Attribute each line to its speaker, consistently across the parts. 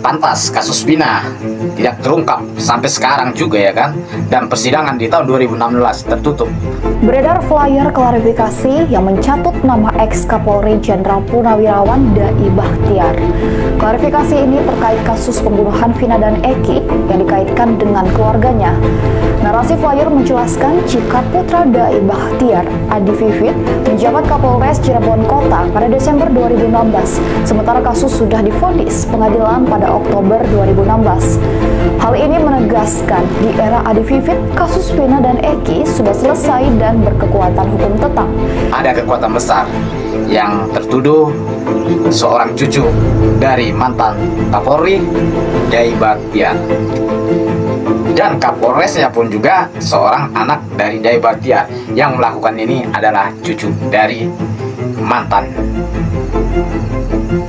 Speaker 1: Pantas kasus Vina tidak terungkap sampai sekarang juga ya kan, dan persidangan di tahun 2016 tertutup.
Speaker 2: Beredar flyer klarifikasi yang mencatut nama ex-Kapolri Jenderal Purnawirawan Dai Bachtiar. Klarifikasi ini terkait kasus pembunuhan Vina dan Eki yang dikaitkan dengan keluarganya. Narasi flyer menjelaskan jika putra Dai Bachtiar, Adi Vivit, menjabat Kapolres Cirebon Kota pada Desember 2016, sementara kasus sudah divonis pengadilan pada Oktober 2016. Hal ini menegaskan di era Adi Vivit, kasus Vina dan Eki sudah selesai dan berkekuatan hukum tetap.
Speaker 1: Ada kekuatan besar yang tertuduh seorang cucu dari mantan Kapolri Dai Bachtiar, dan Kapolresnya pun juga seorang anak dari Dai Bachtiar. Yang melakukan ini adalah cucu dari mantan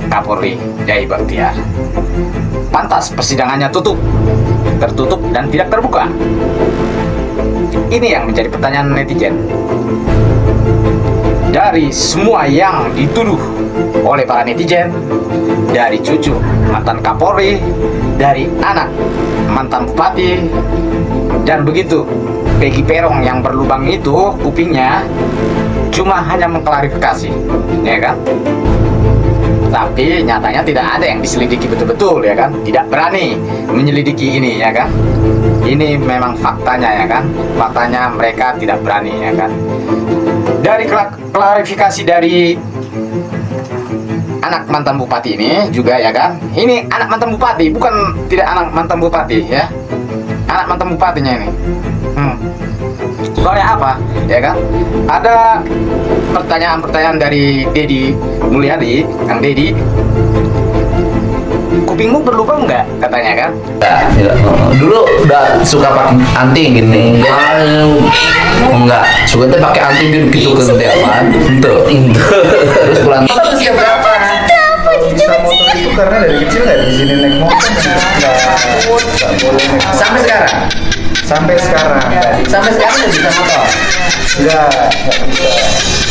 Speaker 1: Kapolri Dai Bachtiar. Pantas persidangannya tertutup dan tidak terbuka. Ini yang menjadi pertanyaan netizen. Dari semua yang dituduh oleh para netizen, dari cucu mantan Kapolri, dari anak mantan bupati, dan begitu Peggy Perong yang berlubang itu kupingnya cuma hanya mengklarifikasi, ya kan? Tapi nyatanya tidak ada yang diselidiki betul-betul, ya kan? Tidak berani menyelidiki ini, ya kan? Ini memang faktanya, ya kan? Faktanya mereka tidak berani, ya kan? Dari klarifikasi dari anak mantan bupati ini juga, ya kan? Ini anak mantan bupati, bukan tidak anak mantan bupati, ya? Anak mantan bupatinya ini. Soalnya apa, ya kan? Ada pertanyaan-pertanyaan dari Dedi Mulyadi, Kang Dedi. Kupingmu berlubang nggak, katanya kan?
Speaker 3: Ya. Dulu udah suka pakai anting gini. Enggak, suka tuh pakai anting gitu ke setiapan. Terus pulang.
Speaker 1: Berapa?
Speaker 4: Bisa motor itu karena dari kecil nggak di sini naik motor, nggak boleh naik.
Speaker 1: Sampai sekarang?
Speaker 4: Sampai sekarang
Speaker 3: Udah bisa motor?
Speaker 4: nggak bisa.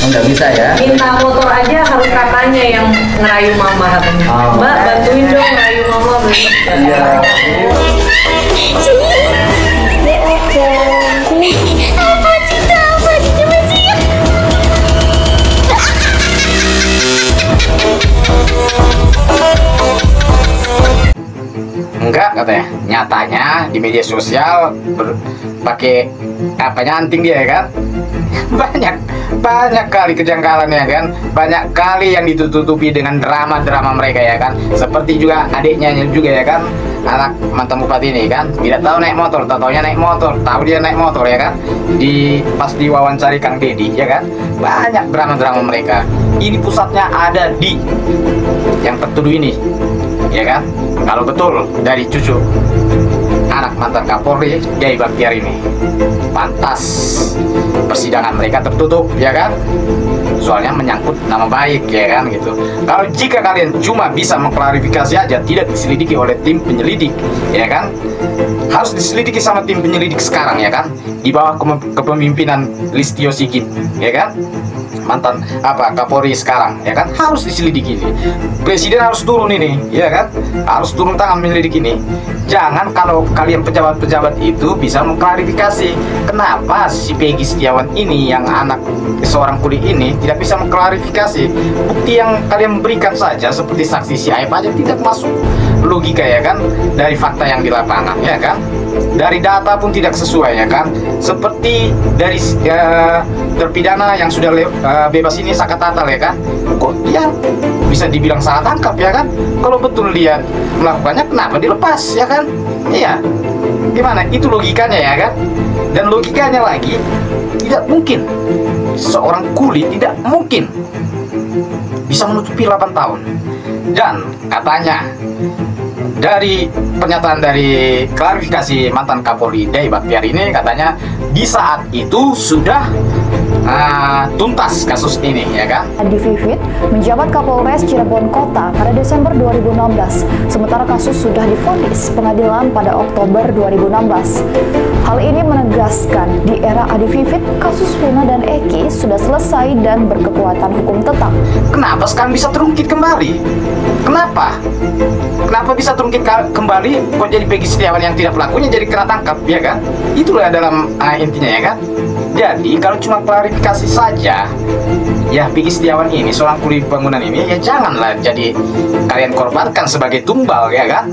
Speaker 3: Nggak bisa ya?
Speaker 5: Minta motor aja harus katanya yang ngerayu mama katanya. Mbak bantuin dong ngerayu mama besok.
Speaker 4: Iya.
Speaker 1: Enggak, katanya. Nyatanya di media sosial pakai apanya anting dia, ya kan? Banyak kali kejanggalannya, kan? Banyak kali yang ditutupi dengan drama-drama mereka, ya kan? Seperti juga adiknya juga, ya kan? Anak mantan bupati ini, kan? Tidak tahu naik motor, taunya naik motor, tahu dia naik motor, ya kan? Pas diwawancari Kang Dedi, ya kan? Banyak drama-drama mereka. Ini pusatnya ada di yang tertuduh ini, ya kan? Kalau betul dari cucu anak mantan Kapolri Dai Bachtiar ini, pantas persidangan mereka tertutup, ya kan? Soalnya menyangkut nama baik, ya kan, gitu. Kalau jika kalian cuma bisa mengklarifikasi aja, tidak diselidiki oleh tim penyelidik, ya kan? Harus diselidiki sama tim penyelidik sekarang, ya kan? Di bawah kepemimpinan Listio Sigit, ya kan? Mantan Kapolri sekarang, ya kan? Harus diselidiki ini. Presiden harus turun ini, ya kan? Harus turun tangan menyelidiki ini. Jangan kalau kalian pejabat-pejabat itu bisa mengklarifikasi kenapa si Peggy Setiawan ini yang anak seorang kuli ini tidak bisa mengklarifikasi. Bukti yang kalian berikan saja seperti saksi si Aib aja tidak masuk logika, ya kan? Dari fakta yang di lapangan, ya kan? Dari data pun tidak sesuai, ya kan? Seperti dari terpidana yang sudah bebas ini Saka Tatal, ya kan? Kok dia bisa dibilang salah tangkap, ya kan? Kalau betul dia melakukannya, kenapa dilepas, ya kan? Iya, gimana? Itu logikanya, ya kan? Dan logikanya lagi, tidak mungkin seorang kuli tidak mungkin bisa menutupi 8 tahun. Dan katanya dari pernyataan dari klarifikasi mantan Kapolri Dai Bachtiar ini, katanya di saat itu sudah tuntas kasus ini, ya kan?
Speaker 2: Adi Vivit menjabat Kapolres Cirebon Kota pada Desember 2016, sementara kasus sudah divonis pengadilan pada Oktober 2016. Hal ini menegaskan di era Adi Vivit, kasus Vina dan Eki sudah selesai dan berkekuatan hukum tetap.
Speaker 1: Kenapa sekarang bisa terungkit kembali? Kenapa? Kenapa bisa terungkit kembali? Kok jadi Peggy Setiawan yang tidak pelakunya jadi kena tangkap, ya kan? Itulah dalam intinya, ya kan? Jadi kalau cuma klarifikasi saja, ya Peggy Setiawan ini, seorang kuli bangunan ini, ya janganlah jadi kalian korbankan sebagai tumbal, ya kan?